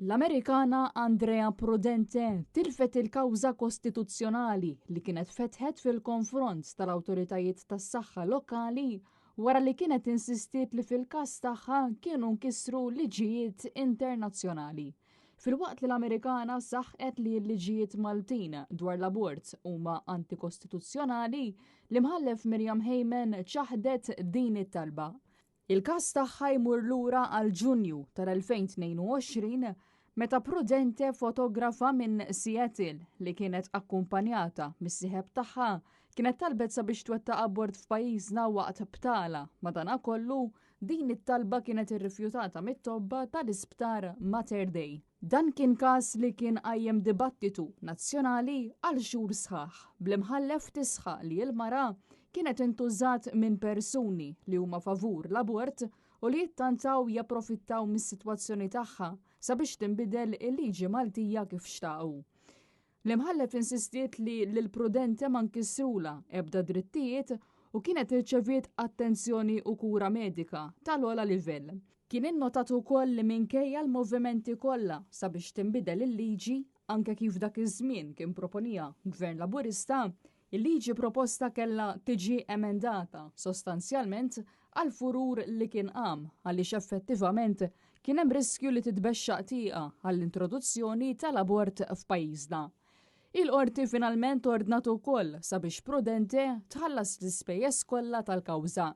L-Amerikana Andrea Prudente tilfet il-kawża kostituzzjonali li kienet fetħet fil-konfront tal-awtoritajiet tas-saħħa lokali wara li kienet insistiet li fil-każ tagħha kienu nkissru liġijiet internazzjonali. Fil-waqt li l-Amerikana saħqet li l-liġijiet Maltin dwar l-abort huma antikostituzzjonali, l-imħallef Miriam Heyman ċaħdet din it-talba. Il-każ tagħha jmur lura għal Ġunju tal-2022 meta Prudente fotografa minn Seattle li kienet akkumpanjata mis-sieħeb tagħha kienet talbet sabiex twettaq abort f'pajjiżna waqt btala. Madankollu din it-talba kienet irrifjutata mit-tobba tal-isptar Mater Dei. Dan kien każ li kien qajjem dibattitu nazzjonali għal xhur sħaħ bl-imħallef tisħaq li l-mara kienet intużat minn persuni li huma favur l-abort u li jittantaw japprofittaw mis-sitwazzjoni tagħha sabiex tinbidel il-liġi Maltija kif xtaqu. L-imħallef insistiet li l-Prudente ma nkissrula ebda drittijiet u kienet irċeviet attenzjoni u kura medika tal-ogħla livell. Kien innotat ukoll li minkejja l-movimenti kollha sabiex tinbidel il-liġi anke kif dak iż-żmien kien proponija Gvern Laburista, il-liġi proposta kellha tiġi emendata sostanzjalment għal furur li kien qam għaliex effettivament kien hemm riskju li titbexxaq tieqa għall-introduzzjoni tal-abort f'pajjiżna. Il-qorti finalment ordnat ukoll sabiex Prudente tħallas l-ispejjeż kollha tal-kawża.